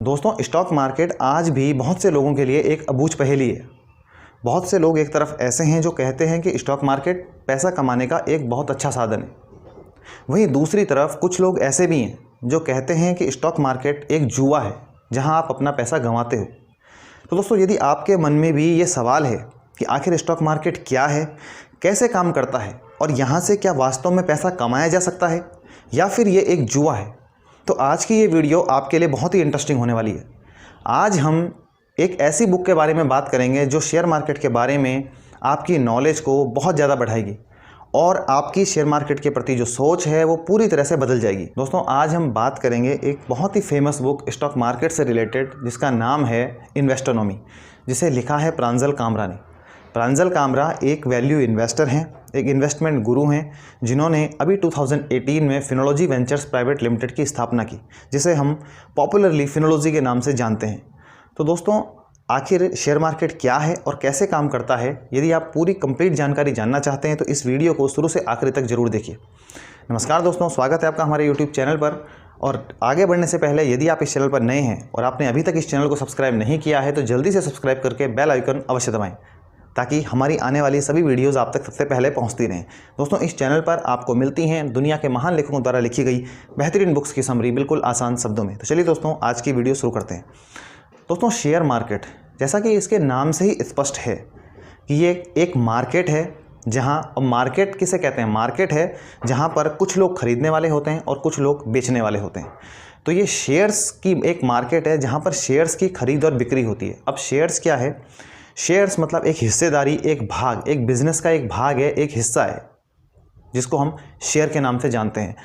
दोस्तों, stock market आज भी बहुत से लोगों के लिए एक अबूझ पहेली है। बहुत से लोग एक तरफ ऐसे हैं जो कहते हैं कि स्टॉक मार्केट पैसा कमाने का एक बहुत अच्छा साधन है। वहीं दूसरी तरफ कुछ लोग ऐसे भी हैं जो कहते हैं कि स्टॉक मार्केट एक जुआ है जहां आप अपना पैसा गंवाते हो। तो दोस्तों, यदि आपके मन में भी ये सवाल है कि आखिर स्टॉक मार्केट क्या है, कैसे काम करता है और यहाँ से क्या वास्तव में पैसा कमाया जा सकता है या फिर ये एक जुआ है, तो आज की ये वीडियो आपके लिए बहुत ही इंटरेस्टिंग होने वाली है। आज हम एक ऐसी बुक के बारे में बात करेंगे जो शेयर मार्केट के बारे में आपकी नॉलेज को बहुत ज़्यादा बढ़ाएगी और आपकी शेयर मार्केट के प्रति जो सोच है वो पूरी तरह से बदल जाएगी। दोस्तों, आज हम बात करेंगे एक बहुत ही फेमस बुक स्टॉक मार्केट से रिलेटेड जिसका नाम है इन्वेस्टोनॉमी, जिसे लिखा है प्रांजल कामरा ने। प्रांजल कामरा एक वैल्यू इन्वेस्टर हैं, एक इन्वेस्टमेंट गुरु हैं, जिन्होंने अभी 2018 में फिनोलॉजी वेंचर्स प्राइवेट लिमिटेड की स्थापना की, जिसे हम पॉपुलरली फिनोलॉजी के नाम से जानते हैं। तो दोस्तों, आखिर शेयर मार्केट क्या है और कैसे काम करता है, यदि आप पूरी कंप्लीट जानकारी जानना चाहते हैं तो इस वीडियो को शुरू से आखिर तक जरूर देखिए। नमस्कार दोस्तों, स्वागत है आपका हमारे यूट्यूब चैनल पर। और आगे बढ़ने से पहले यदि आप इस चैनल पर नए हैं और आपने अभी तक इस चैनल को सब्सक्राइब नहीं किया है तो जल्दी से सब्सक्राइब करके बेल आइकन अवश्य दबाएं, ताकि हमारी आने वाली सभी वीडियोस आप तक सबसे पहले पहुंचती रहें। दोस्तों, इस चैनल पर आपको मिलती हैं दुनिया के महान लेखकों द्वारा लिखी गई बेहतरीन बुक्स की समरी बिल्कुल आसान शब्दों में। तो चलिए दोस्तों, आज की वीडियो शुरू करते हैं। दोस्तों, शेयर मार्केट, जैसा कि इसके नाम से ही स्पष्ट है कि ये एक मार्केट है जहां, और मार्केट किसे कहते हैं, मार्केट है जहां पर कुछ लोग खरीदने वाले होते हैं और कुछ लोग बेचने वाले होते हैं। तो ये शेयर्स की एक मार्केट है जहां पर शेयर्स की खरीद और बिक्री होती है। अब शेयर्स क्या है? शेयर्स मतलब एक हिस्सेदारी, एक भाग, एक बिजनेस का एक भाग है, एक हिस्सा है, जिसको हम शेयर के नाम से जानते हैं।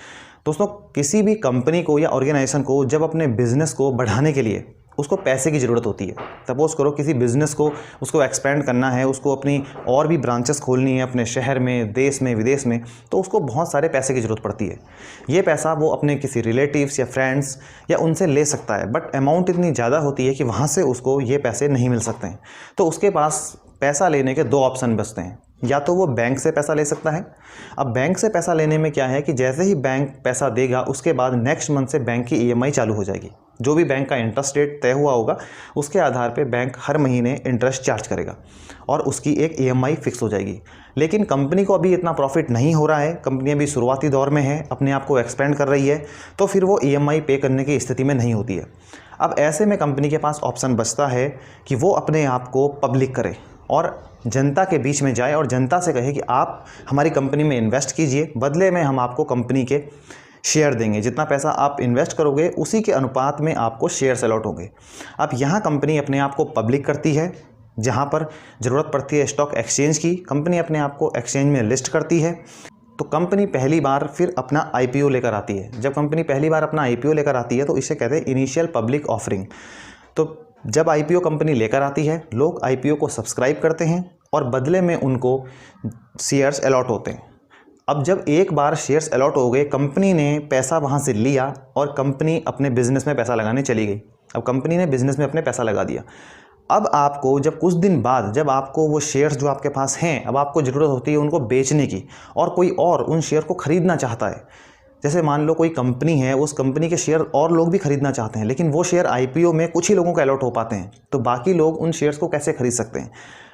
दोस्तों, किसी भी कंपनी को या ऑर्गेनाइजेशन को जब अपने बिजनेस को बढ़ाने के लिए उसको पैसे की ज़रूरत होती है, सपोज़ करो किसी बिज़नेस को उसको एक्सपेंड करना है, उसको अपनी और भी ब्रांचेस खोलनी है अपने शहर में, देश में, विदेश में, तो उसको बहुत सारे पैसे की ज़रूरत पड़ती है। ये पैसा वो अपने किसी रिलेटिव्स या फ्रेंड्स या उनसे ले सकता है, बट अमाउंट इतनी ज़्यादा होती है कि वहाँ से उसको ये पैसे नहीं मिल सकते हैं। तो उसके पास पैसा लेने के दो ऑप्शन बचते हैं। या तो वो बैंक से पैसा ले सकता है। अब बैंक से पैसा लेने में क्या है कि जैसे ही बैंक पैसा देगा उसके बाद नेक्स्ट मंथ से बैंक की ईएमआई चालू हो जाएगी। जो भी बैंक का इंटरेस्ट रेट तय हुआ होगा उसके आधार पे बैंक हर महीने इंटरेस्ट चार्ज करेगा और उसकी एक ईएमआई फिक्स हो जाएगी। लेकिन कंपनी को अभी इतना प्रॉफिट नहीं हो रहा है, कंपनी अभी शुरुआती दौर में है, अपने आप को एक्सपेंड कर रही है, तो फिर वो ईएमआई पे करने की स्थिति में नहीं होती है। अब ऐसे में कंपनी के पास ऑप्शन बचता है कि वो अपने आप को पब्लिक करे और जनता के बीच में जाए और जनता से कहे कि आप हमारी कंपनी में इन्वेस्ट कीजिए, बदले में हम आपको कंपनी के शेयर देंगे, जितना पैसा आप इन्वेस्ट करोगे उसी के अनुपात में आपको शेयर्स अलॉट होंगे। अब यहाँ कंपनी अपने आप को पब्लिक करती है, जहाँ पर ज़रूरत पड़ती है स्टॉक एक्सचेंज की, कंपनी अपने आप को एक्सचेंज में लिस्ट करती है। तो कंपनी पहली बार फिर अपना आईपीओ लेकर आती है। जब कंपनी पहली बार अपना आईपीओ लेकर आती है तो इसे कहते हैं इनिशियल पब्लिक ऑफरिंग। तो जब आईपीओ कंपनी लेकर आती है, लोग आईपीओ को सब्सक्राइब करते हैं और बदले में उनको शेयर्स अलॉट होते हैं। अब जब एक बार शेयर्स अलॉट हो गए, कंपनी ने पैसा वहाँ से लिया और कंपनी अपने बिजनेस में पैसा लगाने चली गई। अब कंपनी ने बिजनेस में अपने पैसा लगा दिया। अब आपको जब कुछ दिन बाद जब आपको वो शेयर्स जो आपके पास हैं, अब आपको ज़रूरत होती है उनको बेचने की और कोई और उन शेयर को ख़रीदना चाहता है। जैसे मान लो कोई कंपनी है, उस कंपनी के शेयर और लोग भी खरीदना चाहते हैं, लेकिन वो शेयर आईपीओ में कुछ ही लोगों को अलॉट हो पाते हैं, तो बाकी लोग उन शेयर्स को कैसे खरीद सकते हैं?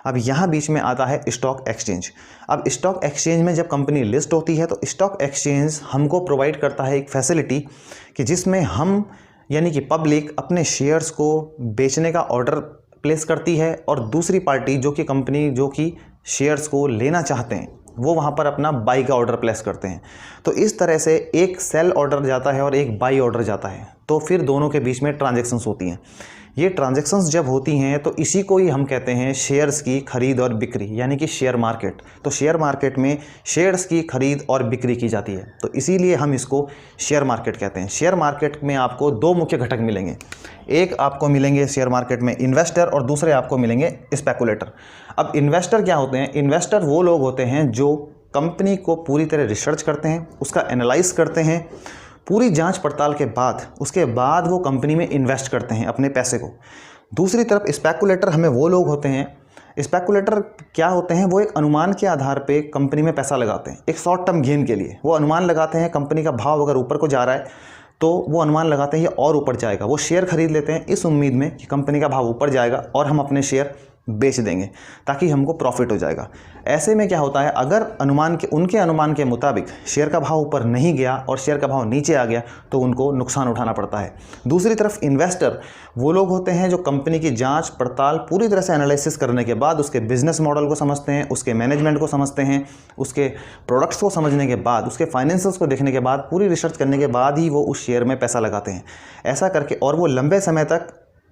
अब यहाँ बीच में आता है स्टॉक एक्सचेंज। अब स्टॉक एक्सचेंज में जब कंपनी लिस्ट होती है तो स्टॉक एक्सचेंज हमको प्रोवाइड करता है एक फैसिलिटी कि जिसमें हम यानी कि पब्लिक अपने शेयर्स को बेचने का ऑर्डर प्लेस करती है और दूसरी पार्टी जो कि कंपनी जो कि शेयर्स को लेना चाहते हैं वो वहाँ पर अपना बाई का ऑर्डर प्लेस करते हैं। तो इस तरह से एक सेल ऑर्डर जाता है और एक बाई ऑर्डर जाता है, तो फिर दोनों के बीच में ट्रांजैक्शंस होती हैं। ये ट्रांजैक्शंस जब होती हैं तो इसी को ही हम कहते हैं शेयर्स की खरीद और बिक्री, यानी कि शेयर मार्केट। तो शेयर मार्केट में शेयर्स की खरीद और बिक्री की जाती है, तो इसीलिए हम इसको शेयर मार्केट कहते हैं। शेयर मार्केट में आपको दो मुख्य घटक मिलेंगे, एक आपको मिलेंगे शेयर मार्केट में इन्वेस्टर और दूसरे आपको मिलेंगे स्पेकुलेटर। अब इन्वेस्टर क्या होते हैं? इन्वेस्टर वो लोग होते हैं जो कंपनी को पूरी तरह रिसर्च करते हैं, उसका एनालाइज करते हैं, पूरी जांच पड़ताल के बाद उसके बाद वो कंपनी में इन्वेस्ट करते हैं अपने पैसे को। दूसरी तरफ स्पेकुलेटर हमें वो लोग होते हैं, स्पेकुलेटर क्या होते हैं? वो एक अनुमान के आधार पे कंपनी में पैसा लगाते हैं, एक शॉर्ट टर्म गेन के लिए। वो अनुमान लगाते हैं कंपनी का भाव अगर ऊपर को जा रहा है तो वो अनुमान लगाते हैं ये और ऊपर जाएगा, वो शेयर खरीद लेते हैं इस उम्मीद में कि कंपनी का भाव ऊपर जाएगा और हम अपने शेयर बेच देंगे ताकि हमको प्रॉफिट हो जाएगा। ऐसे में क्या होता है, अगर उनके अनुमान के मुताबिक शेयर का भाव ऊपर नहीं गया और शेयर का भाव नीचे आ गया तो उनको नुकसान उठाना पड़ता है। दूसरी तरफ इन्वेस्टर वो लोग होते हैं जो कंपनी की जांच पड़ताल पूरी तरह से एनालिसिस करने के बाद उसके बिजनेस मॉडल को समझते हैं, उसके मैनेजमेंट को समझते हैं, उसके प्रोडक्ट्स को समझने के बाद, उसके फाइनेंशियल्स को देखने के बाद, पूरी रिसर्च करने के बाद ही वो उस शेयर में पैसा लगाते हैं। ऐसा करके और वो लंबे समय तक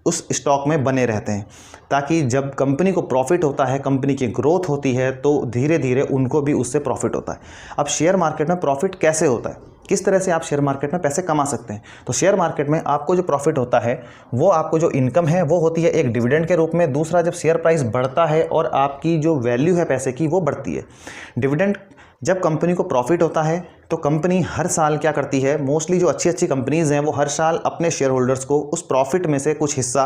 उस स्टॉक में बने रहते हैं ताकि जब कंपनी को प्रॉफिट होता है, कंपनी की ग्रोथ होती है, तो धीरे धीरे उनको भी उससे प्रॉफिट होता है। अब शेयर मार्केट में प्रॉफिट कैसे होता है, किस तरह से आप शेयर मार्केट में पैसे कमा सकते हैं? तो शेयर मार्केट में आपको जो प्रॉफिट होता है वो आपको जो इनकम है वो होती है एक डिविडेंड के रूप में। दूसरा, जब शेयर प्राइस बढ़ता है और आपकी जो वैल्यू है पैसे की वो बढ़ती है। डिविडेंड, जब कंपनी को प्रॉफिट होता है तो कंपनी हर साल क्या करती है, मोस्टली जो अच्छी अच्छी कंपनीज़ हैं वो हर साल अपने शेयर होल्डर्स को उस प्रॉफिट में से कुछ हिस्सा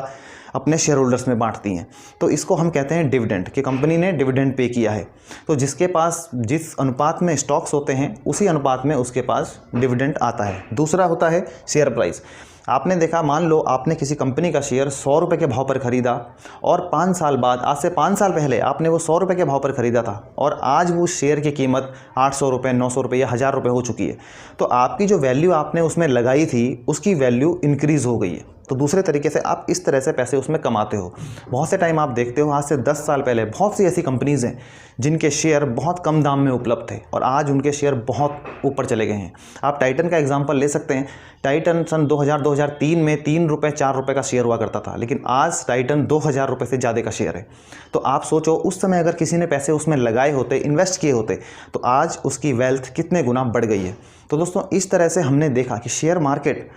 अपने शेयर होल्डर्स में बांटती हैं। तो इसको हम कहते हैं डिविडेंड, कि कंपनी ने डिविडेंड पे किया है। तो जिसके पास जिस अनुपात में स्टॉक्स होते हैं उसी अनुपात में उसके पास डिविडेंड आता है। दूसरा होता है शेयर प्राइस। आपने देखा, मान लो आपने किसी कंपनी का शेयर 100 रुपये के भाव पर ख़रीदा और 5 साल बाद, आज से 5 साल पहले आपने वो 100 रुपये के भाव पर ख़रीदा था और आज वो शेयर की कीमत 800 रुपये, 900 रुपये या 1000 रुपये हो चुकी है। तो आपकी जो वैल्यू आपने उसमें लगाई थी उसकी वैल्यू इंक्रीज़ हो गई है। तो दूसरे तरीके से आप इस तरह से पैसे उसमें कमाते हो। बहुत से टाइम आप देखते हो, आज से 10 साल पहले बहुत सी ऐसी कंपनीज़ हैं जिनके शेयर बहुत कम दाम में उपलब्ध थे और आज उनके शेयर बहुत ऊपर चले गए हैं। आप टाइटन का एग्जांपल ले सकते हैं। टाइटन सन 2000-2003 में 3 रुपये 4 रुपये का शेयर हुआ करता था, लेकिन आज टाइटन 2000 रुपये से ज़्यादा का शेयर है। तो आप सोचो, उस समय अगर किसी ने पैसे उसमें लगाए होते, इन्वेस्ट किए होते, तो आज उसकी वेल्थ कितने गुना बढ़ गई है। तो दोस्तों, इस तरह से हमने देखा कि शेयर मार्केट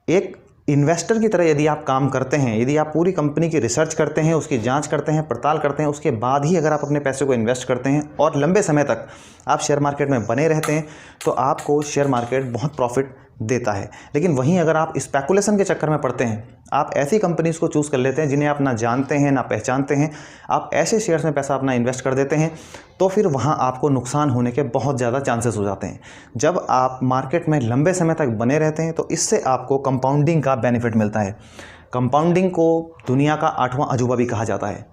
एक इन्वेस्टर की तरह यदि आप काम करते हैं, यदि आप पूरी कंपनी की रिसर्च करते हैं, उसकी जांच करते हैं, पड़ताल करते हैं, उसके बाद ही अगर आप अपने पैसे को इन्वेस्ट करते हैं और लंबे समय तक आप शेयर मार्केट में बने रहते हैं, तो आपको शेयर मार्केट बहुत प्रॉफिट देता है। लेकिन वहीं अगर आप स्पेकुलेशन के चक्कर में पड़ते हैं, आप ऐसी कंपनीज़ को चूज़ कर लेते हैं जिन्हें आप ना जानते हैं ना पहचानते हैं, आप ऐसे शेयर्स में पैसा अपना इन्वेस्ट कर देते हैं, तो फिर वहाँ आपको नुकसान होने के बहुत ज़्यादा चांसेस हो जाते हैं। जब आप मार्केट में लंबे समय तक बने रहते हैं तो इससे आपको कंपाउंडिंग का बेनिफिट मिलता है। कंपाउंडिंग को दुनिया का 8वां अजूबा भी कहा जाता है।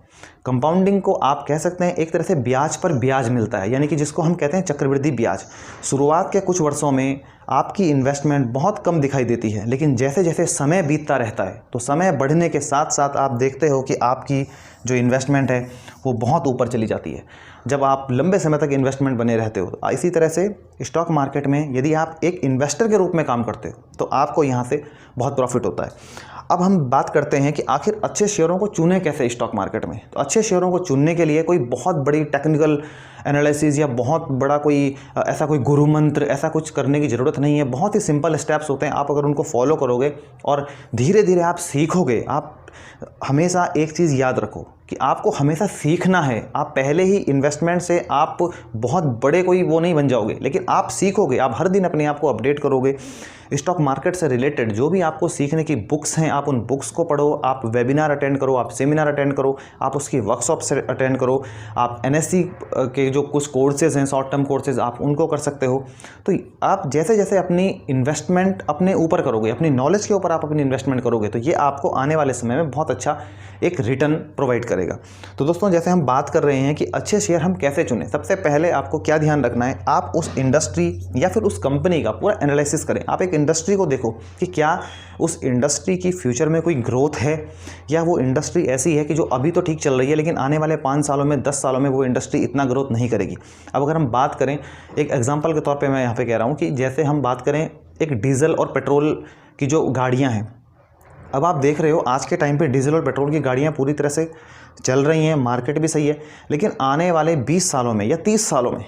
कंपाउंडिंग को आप कह सकते हैं एक तरह से ब्याज पर ब्याज मिलता है, यानी कि जिसको हम कहते हैं चक्रवृद्धि ब्याज। शुरुआत के कुछ वर्षों में आपकी इन्वेस्टमेंट बहुत कम दिखाई देती है, लेकिन जैसे जैसे समय बीतता रहता है तो समय बढ़ने के साथ साथ आप देखते हो कि आपकी जो इन्वेस्टमेंट है वो बहुत ऊपर चली जाती है जब आप लंबे समय तक इन्वेस्टमेंट बने रहते हो। इसी तरह से स्टॉक मार्केट में यदि आप एक इन्वेस्टर के रूप में काम करते हो तो आपको यहाँ से बहुत प्रॉफिट होता है। अब हम बात करते हैं कि आखिर अच्छे शेयरों को चुनें कैसे स्टॉक मार्केट में। तो अच्छे शेयरों को चुनने के लिए कोई बहुत बड़ी टेक्निकल एनालिसिस या बहुत बड़ा कोई ऐसा कोई गुरु मंत्र ऐसा कुछ करने की ज़रूरत नहीं है। बहुत ही सिंपल स्टेप्स होते हैं, आप अगर उनको फॉलो करोगे और धीरे धीरे आप सीखोगे। आप हमेशा एक चीज़ याद रखो कि आपको हमेशा सीखना है। आप पहले ही इन्वेस्टमेंट से आप बहुत बड़े कोई वो नहीं बन जाओगे, लेकिन आप सीखोगे, आप हर दिन अपने आप को अपडेट करोगे। स्टॉक मार्केट से रिलेटेड जो भी आपको सीखने की बुक्स हैं, आप उन बुक्स को पढ़ो, आप वेबिनार अटेंड करो, आप सेमिनार अटेंड करो, आप उसकी वर्कशॉप से अटेंड करो, आप NSE के जो कुछ कोर्सेज़ हैं, शॉर्ट टर्म कोर्सेज़, आप उनको कर सकते हो। तो आप जैसे जैसे अपनी इन्वेस्टमेंट अपने ऊपर करोगे, अपनी नॉलेज के ऊपर आप अपनी इन्वेस्टमेंट करोगे, तो ये आपको आने वाले समय में बहुत अच्छा एक रिटर्न प्रोवाइड करेगा। तो दोस्तों, जैसे हम बात कर रहे हैं कि अच्छे शेयर हम कैसे चुनें, सबसे पहले आपको क्या ध्यान रखना है, आप उस इंडस्ट्री या फिर उस कंपनी का पूरा एनालिसिस करें। आप एक इंडस्ट्री को देखो कि क्या उस इंडस्ट्री की फ्यूचर में कोई ग्रोथ है, या वो इंडस्ट्री ऐसी है कि जो अभी तो ठीक चल रही है लेकिन आने वाले 5 सालों में 10 सालों में वो इंडस्ट्री इतना ग्रोथ नहीं करेगी। अब अगर हम बात करें, एक एग्जांपल के तौर पे मैं यहाँ पे कह रहा हूँ कि जैसे हम बात करें एक डीजल और पेट्रोल की जो गाड़ियाँ हैं। अब आप देख रहे हो आज के टाइम पे डीजल और पेट्रोल की गाड़ियाँ पूरी तरह से चल रही हैं, मार्केट भी सही है, लेकिन आने वाले 20 सालों में या 30 सालों में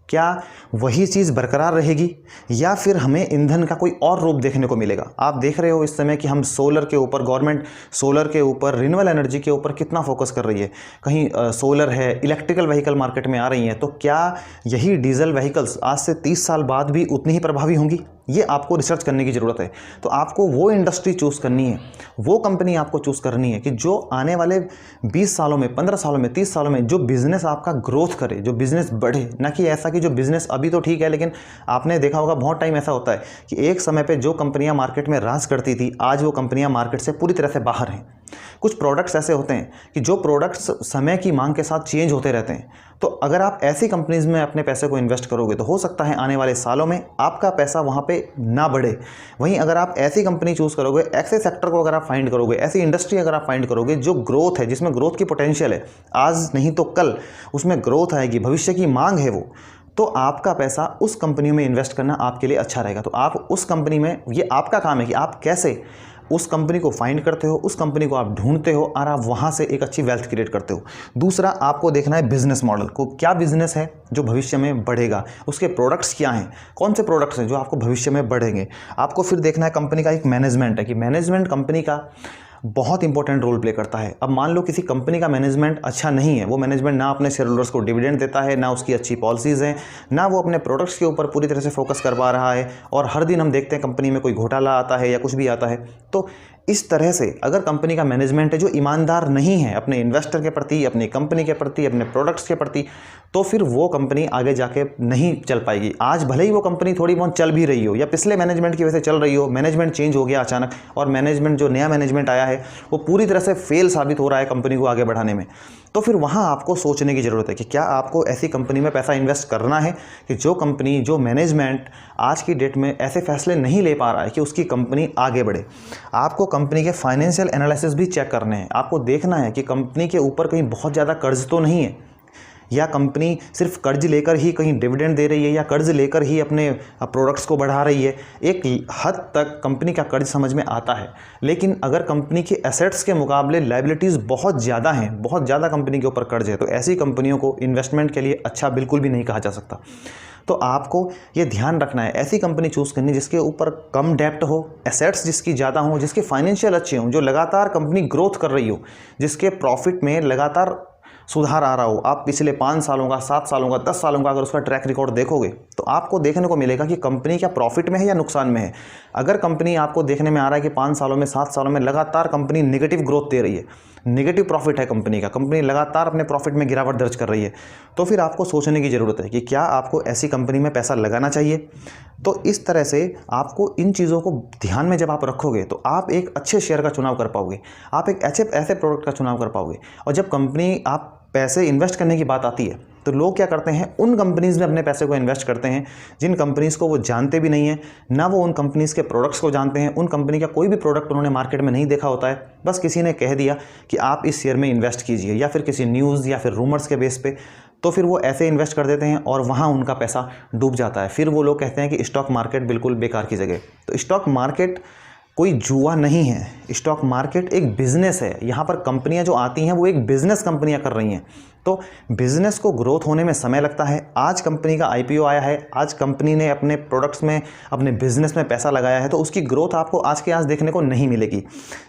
क्या वही चीज़ बरकरार रहेगी या फिर हमें ईंधन का कोई और रूप देखने को मिलेगा। आप देख रहे हो इस समय कि हम सोलर के ऊपर, गवर्नमेंट सोलर के ऊपर, रिन्यूएबल एनर्जी के ऊपर कितना फोकस कर रही है। कहीं सोलर है, इलेक्ट्रिकल व्हीकल मार्केट में आ रही हैं, तो क्या यही डीजल व्हीकल्स आज से 30 साल बाद भी उतनी ही प्रभावी होंगी? ये आपको रिसर्च करने की ज़रूरत है। तो आपको वो इंडस्ट्री चूज़ करनी है, वो कंपनी आपको चूज़ करनी है कि जो आने वाले 20 सालों में, 15 सालों में, 30 सालों में जो बिज़नेस आपका ग्रोथ करे, जो बिज़नेस बढ़े। ना कि ऐसा कि जो बिज़नेस अभी तो ठीक है, लेकिन आपने देखा होगा बहुत टाइम ऐसा होता है कि एक समय पे जो कंपनियां मार्केट में राज करती थी, आज वो कंपनियां मार्केट से पूरी तरह से बाहर हैं। कुछ प्रोडक्ट्स ऐसे होते हैं कि जो प्रोडक्ट्स समय की मांग के साथ चेंज होते रहते हैं। तो अगर आप ऐसी कंपनीज़ में अपने पैसे को इन्वेस्ट करोगे तो हो सकता है आने वाले सालों में आपका पैसा वहाँ पे ना बढ़े। वहीं अगर आप ऐसी कंपनी चूज़ करोगे, ऐसे सेक्टर को अगर आप फाइंड करोगे, ऐसी इंडस्ट्री अगर आप फाइंड करोगे जो ग्रोथ है, जिसमें ग्रोथ की पोटेंशियल है, आज नहीं तो कल उसमें ग्रोथ आएगी, भविष्य की मांग है वो, तो आपका पैसा उस कंपनी में इन्वेस्ट करना आपके लिए अच्छा रहेगा। तो आप उस कंपनी में, ये आपका काम है कि आप कैसे उस कंपनी को फाइंड करते हो, उस कंपनी को आप ढूंढते हो और आप वहाँ से एक अच्छी वेल्थ क्रिएट करते हो। दूसरा, आपको देखना है बिजनेस मॉडल को, क्या बिजनेस है जो भविष्य में बढ़ेगा, उसके प्रोडक्ट्स क्या हैं, कौन से प्रोडक्ट्स हैं जो आपको भविष्य में बढ़ेंगे। आपको फिर देखना है कंपनी का एक मैनेजमेंट है कि मैनेजमेंट कंपनी का बहुत इंपॉर्टेंट रोल प्ले करता है। अब मान लो किसी कंपनी का मैनेजमेंट अच्छा नहीं है, वो मैनेजमेंट ना अपने शेयर होल्डर्स को डिविडेंड देता है, ना उसकी अच्छी पॉलिसीज़ हैं, ना वो अपने प्रोडक्ट्स के ऊपर पूरी तरह से फोकस कर पा रहा है, और हर दिन हम देखते हैं कंपनी में कोई घोटाला आता है या कुछ भी आता है। तो इस तरह से अगर कंपनी का मैनेजमेंट है जो ईमानदार नहीं है अपने इन्वेस्टर के प्रति, अपनी कंपनी के प्रति, अपने प्रोडक्ट्स के प्रति, तो फिर वो कंपनी आगे जाके नहीं चल पाएगी। आज भले ही वो कंपनी थोड़ी बहुत चल भी रही हो या पिछले मैनेजमेंट की वजह से चल रही हो, मैनेजमेंट चेंज हो गया अचानक और मैनेजमेंट जो नया मैनेजमेंट आया है वो पूरी तरह से फेल साबित हो रहा है कंपनी को आगे बढ़ाने में, तो फिर वहाँ आपको सोचने की ज़रूरत है कि क्या आपको ऐसी कंपनी में पैसा इन्वेस्ट करना है कि जो कंपनी, जो मैनेजमेंट आज की डेट में ऐसे फैसले नहीं ले पा रहा है कि उसकी कंपनी आगे बढ़े। आपको कंपनी के फाइनेंशियल एनालिसिस भी चेक करने हैं। आपको देखना है कि कंपनी के ऊपर कहीं बहुत ज़्यादा कर्ज तो नहीं है, या कंपनी सिर्फ कर्ज लेकर ही कहीं डिविडेंड दे रही है, या कर्ज लेकर ही अपने प्रोडक्ट्स को बढ़ा रही है। एक हद तक कंपनी का कर्ज समझ में आता है, लेकिन अगर कंपनी के एसेट्स के मुकाबले लायबिलिटीज़ बहुत ज़्यादा हैं, बहुत ज़्यादा कंपनी के ऊपर कर्ज है, तो ऐसी कंपनियों को इन्वेस्टमेंट के लिए अच्छा बिल्कुल भी नहीं कहा जा सकता। तो आपको ये ध्यान रखना है, ऐसी कंपनी चूज़ करनी जिसके ऊपर कम डेप्ट हो, एसेट्स जिसकी ज़्यादा हो, जिसके फाइनेंशियल अच्छे हों, जो लगातार कंपनी ग्रोथ कर रही हो, जिसके प्रॉफिट में लगातार सुधार आ रहा हो। आप पिछले 5 सालों का, 7 सालों का, 10 सालों का अगर उसका ट्रैक रिकॉर्ड देखोगे तो आपको देखने को मिलेगा कि कंपनी क्या प्रॉफिट में है या नुकसान में है। अगर कंपनी आपको देखने में आ रहा है कि 5 सालों में, 7 सालों में लगातार कंपनी नेगेटिव ग्रोथ दे रही है, नेगेटिव प्रॉफिट है कंपनी का, कंपनी लगातार अपने प्रॉफिट में गिरावट दर्ज कर रही है, तो फिर आपको सोचने की ज़रूरत है कि क्या आपको ऐसी कंपनी में पैसा लगाना चाहिए। तो इस तरह से आपको इन चीज़ों को ध्यान में जब आप रखोगे तो आप एक अच्छे शेयर का चुनाव कर पाओगे, आप एक ऐसे प्रोडक्ट का चुनाव कर पाओगे। और जब कंपनी, आप पैसे इन्वेस्ट करने की बात आती है तो लोग क्या करते हैं, उन कंपनीज़ में अपने पैसे को इन्वेस्ट करते हैं जिन कंपनीज़ को वो जानते भी नहीं है, ना वो उन कंपनीज़ के प्रोडक्ट्स को जानते हैं, उन कंपनी का कोई भी प्रोडक्ट उन्होंने मार्केट में नहीं देखा होता है। बस किसी ने कह दिया कि आप इस शेयर में इन्वेस्ट कीजिए, या फिर किसी न्यूज़ या फिर रूमर्स के बेस पे, तो फिर वो ऐसे इन्वेस्ट कर देते हैं और वहाँ उनका पैसा डूब जाता है। फिर वो लोग कहते हैं कि स्टॉक मार्केट बिल्कुल बेकार की जगह। तो स्टॉक मार्केट कोई जुआ नहीं है, स्टॉक मार्केट एक बिज़नेस है। यहाँ पर कंपनियाँ जो आती हैं वो एक बिज़नेस कंपनियाँ कर रही हैं, तो बिज़नेस को ग्रोथ होने में समय लगता है। आज कंपनी का आईपीओ आया है, आज कंपनी ने अपने प्रोडक्ट्स में, अपने बिज़नेस में पैसा लगाया है, तो उसकी ग्रोथ आपको आज के आज देखने को नहीं मिलेगी।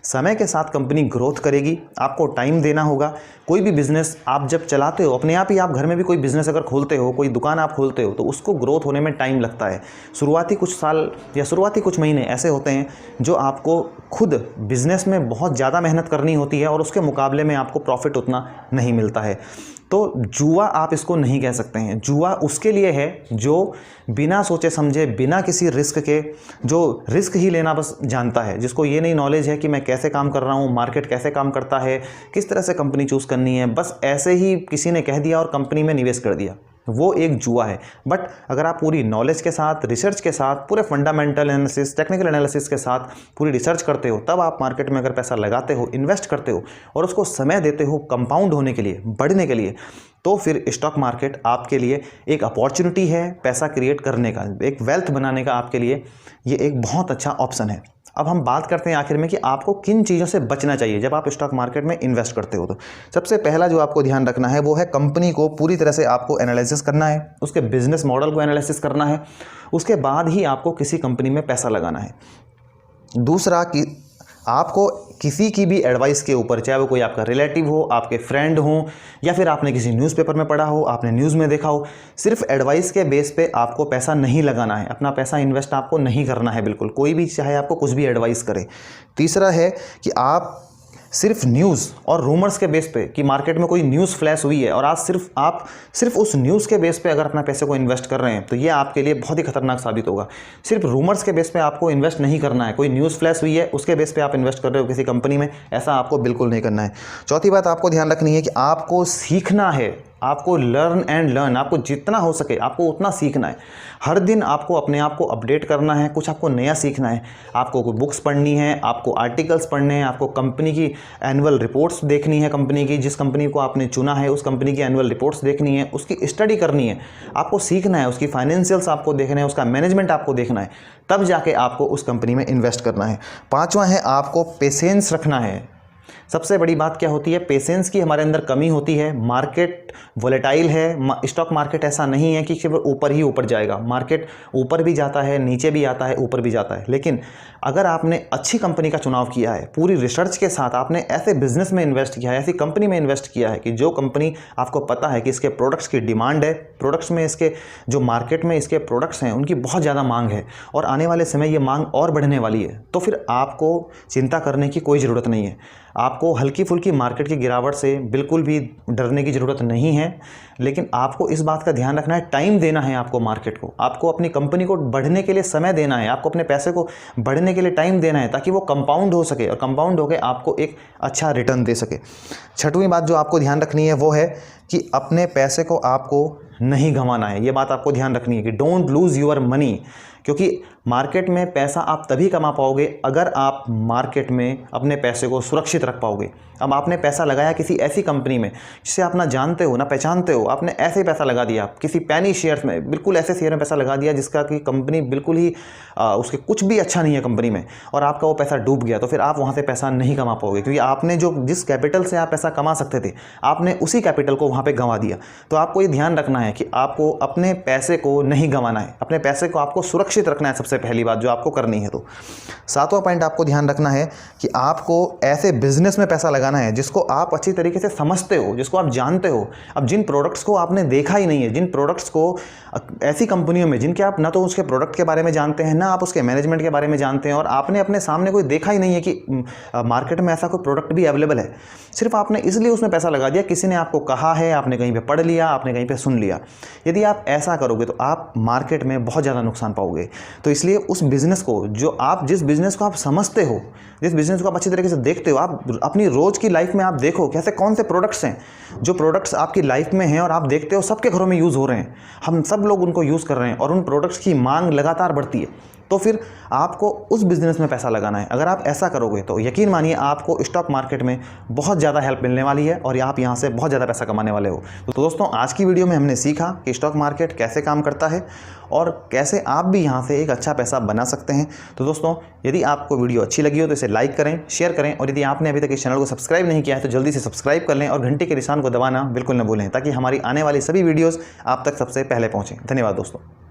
समय के साथ कंपनी ग्रोथ करेगी, आपको टाइम देना होगा। कोई भी बिज़नेस आप जब चलाते हो, अपने आप ही आप घर में भी कोई बिज़नेस अगर खोलते हो, कोई दुकान आप खोलते हो, तो उसको ग्रोथ होने में टाइम लगता है। शुरुआती कुछ साल या शुरुआती कुछ महीने ऐसे होते हैं जो आपको खुद बिज़नेस में बहुत ज़्यादा मेहनत करनी होती है और उसके मुकाबले में आपको प्रॉफिट उतना नहीं मिलता है। तो जुआ आप इसको नहीं कह सकते हैं। जुआ उसके लिए है जो बिना सोचे समझे, बिना किसी रिस्क के, जो रिस्क ही लेना बस जानता है, जिसको ये नहीं नॉलेज है कि मैं कैसे काम कर रहा हूँ, मार्केट कैसे काम करता है, किस तरह से कंपनी चूज़ करनी है, बस ऐसे ही किसी ने कह दिया और कंपनी में निवेश कर दिया, वो एक जुआ है। बट अगर आप पूरी नॉलेज के साथ, रिसर्च के साथ, पूरे फंडामेंटल एनालिसिस, टेक्निकल एनालिसिस के साथ पूरी रिसर्च करते हो, तब आप मार्केट में अगर पैसा लगाते हो, इन्वेस्ट करते हो और उसको समय देते हो कंपाउंड होने के लिए, बढ़ने के लिए, तो फिर स्टॉक मार्केट आपके लिए एक अपॉर्चुनिटी है पैसा क्रिएट करने का, एक वेल्थ बनाने का। आपके लिए ये एक बहुत अच्छा ऑप्शन है। अब हम बात करते हैं आखिर में कि आपको किन चीज़ों से बचना चाहिए जब आप स्टॉक मार्केट में इन्वेस्ट करते हो। तो सबसे पहला जो आपको ध्यान रखना है वो है कंपनी को पूरी तरह से आपको एनालिसिस करना है, उसके बिजनेस मॉडल को एनालिसिस करना है, उसके बाद ही आपको किसी कंपनी में पैसा लगाना है। दूसरा कि आपको किसी की भी एडवाइस के ऊपर, चाहे वो कोई आपका रिलेटिव हो, आपके फ्रेंड हो, या फिर आपने किसी न्यूज़पेपर में पढ़ा हो, आपने न्यूज़ में देखा हो, सिर्फ एडवाइस के बेस पे आपको पैसा नहीं लगाना है, अपना पैसा इन्वेस्ट आपको नहीं करना है बिल्कुल, कोई भी चाहे आपको कुछ भी एडवाइस करे। तीसरा है कि आप सिर्फ न्यूज़ और रूमर्स के बेस पे कि मार्केट में कोई न्यूज़ फ्लैश हुई है और आज आप सिर्फ उस न्यूज़ के बेस पे अगर अपना पैसे को इन्वेस्ट कर रहे हैं तो ये आपके लिए बहुत ही खतरनाक साबित होगा। सिर्फ रूमर्स के बेस पे आपको इन्वेस्ट नहीं करना है, कोई न्यूज़ फ्लैश हुई है उसके बेस पे आप इन्वेस्ट कर रहे हो किसी कंपनी में, ऐसा आपको बिल्कुल नहीं करना है। चौथी बात आपको ध्यान रखनी है कि आपको सीखना है, आपको लर्न एंड लर्न, आपको जितना हो सके आपको उतना सीखना है। हर दिन आपको अपने आप को अपडेट करना है, कुछ आपको नया सीखना है। आपको कोई बुक्स पढ़नी है, आपको आर्टिकल्स पढ़ने हैं, आपको कंपनी की एनुअल रिपोर्ट्स देखनी है, कंपनी की जिस कंपनी को आपने चुना है उस कंपनी की एनुअल रिपोर्ट्स देखनी है, उसकी स्टडी करनी है, आपको सीखना है, उसकी फाइनेंशियल्स आपको देखना है, उसका मैनेजमेंट आपको देखना है, तब जाके आपको उस कंपनी में इन्वेस्ट करना है। पाँचवा है आपको पेशेंस रखना है। सबसे बड़ी बात क्या होती है, पेशेंस की हमारे अंदर कमी होती है। मार्केट वोलेटाइल है, स्टॉक मार्केट ऐसा नहीं है कि सिर्फ ऊपर ही ऊपर जाएगा, मार्केट ऊपर भी जाता है, नीचे भी आता है, ऊपर भी जाता है। लेकिन अगर आपने अच्छी कंपनी का चुनाव किया है, पूरी रिसर्च के साथ आपने ऐसे बिजनेस में इन्वेस्ट किया है, ऐसी कंपनी में इन्वेस्ट किया है कि जो कंपनी आपको पता है कि इसके प्रोडक्ट्स की डिमांड है, प्रोडक्ट्स में इसके जो मार्केट में इसके प्रोडक्ट्स हैं उनकी बहुत ज़्यादा मांग है और आने वाले समय ये मांग और बढ़ने वाली है, तो फिर आपको चिंता करने की कोई ज़रूरत नहीं है। आपको हल्की फुल्की मार्केट की गिरावट से बिल्कुल भी डरने की ज़रूरत नहीं है। लेकिन आपको इस बात का ध्यान रखना है, टाइम देना है आपको मार्केट को, आपको अपनी कंपनी को बढ़ने के लिए समय देना है, आपको अपने पैसे को बढ़ने के लिए टाइम देना है ताकि वो कंपाउंड हो सके और कंपाउंड होकर आपको एक अच्छा रिटर्न दे सके। छठवीं बात जो आपको ध्यान रखनी है वो है कि अपने पैसे को आपको नहीं गंवाना है। ये बात आपको ध्यान रखनी है कि डोंट लूज़ योर मनी, क्योंकि मार्केट में पैसा आप तभी कमा पाओगे अगर आप मार्केट में अपने पैसे को सुरक्षित रख पाओगे। अब आपने पैसा लगाया किसी ऐसी कंपनी में जिसे आप ना जानते हो ना पहचानते हो, आपने ऐसे ही पैसा लगा दिया किसी पैनी शेयर्स में, बिल्कुल ऐसे शेयर में पैसा लगा दिया जिसका कि कंपनी बिल्कुल ही उसके कुछ भी अच्छा नहीं है कंपनी में, और आपका वो पैसा डूब गया, तो फिर आप वहाँ से पैसा नहीं कमा पाओगे, क्योंकि आपने जिस कैपिटल से आप पैसा कमा सकते थे आपने उसी कैपिटल को वहाँ पर गंवा दिया। तो आपको ये ध्यान रखना है कि आपको अपने पैसे को नहीं गंवाना है, अपने पैसे को आपको सुरक्षित रखना है, सबसे पहली बात जो आपको करनी है। तो सातवां पॉइंट आपको ध्यान रखना है कि आपको ऐसे बिजनेस में पैसा लगाना है जिसको आप अच्छी तरीके से समझते हो, जिसको आप जानते हो। अब जिन प्रोडक्ट्स को आपने देखा ही नहीं है, जिन प्रोडक्ट्स को ऐसी कंपनियों में जिनके आप ना तो उसके प्रोडक्ट के बारे में जानते हैं, ना आप उसके मैनेजमेंट के बारे में जानते हैं, और आपने अपने सामने कोई देखा ही नहीं है कि मार्केट में ऐसा कोई प्रोडक्ट भी अवेलेबल है, सिर्फ आपने इसलिए उसमें पैसा लगा दिया, किसी ने आपको कहा है, आपने कहीं पे पढ़ लिया, आपने कहीं पे सुन लिया। यदि आप ऐसा करोगे तो आप मार्केट में बहुत ज़्यादा नुकसान पाओगे। तो इसलिए उस बिज़नेस को जिस बिज़नेस को आप समझते हो, जिस बिज़नेस को आप अच्छी तरीके से देखते हो, आप अपनी रोज़ की लाइफ में आप देखो कैसे कौन से प्रोडक्ट्स हैं जो प्रोडक्ट्स आपकी लाइफ में हैं और आप देखते हो सबके घरों में यूज़ हो रहे हैं, हम सब लोग उनको यूज़ कर रहे हैं और उन प्रोडक्ट्स की मांग लगातार बढ़ती है, तो फिर आपको उस बिज़नेस में पैसा लगाना है। अगर आप ऐसा करोगे तो यकीन मानिए आपको स्टॉक मार्केट में बहुत ज़्यादा हेल्प मिलने वाली है और आप यहाँ से बहुत ज़्यादा पैसा कमाने वाले हो। तो दोस्तों, आज की वीडियो में हमने सीखा कि स्टॉक मार्केट कैसे काम करता है और कैसे आप भी यहाँ से एक अच्छा पैसा बना सकते हैं। तो दोस्तों, यदि आपको वीडियो अच्छी लगी हो तो इसे लाइक करें, शेयर करें, और यदि आपने अभी तक इस चैनल को सब्सक्राइब नहीं किया है तो जल्दी से सब्सक्राइब कर लें और घंटे के निशान को दबाना बिल्कुल न भूलें, ताकि हमारी आने वाली सभी वीडियोज़ आप तक सबसे पहले पहुँचें। धन्यवाद दोस्तों।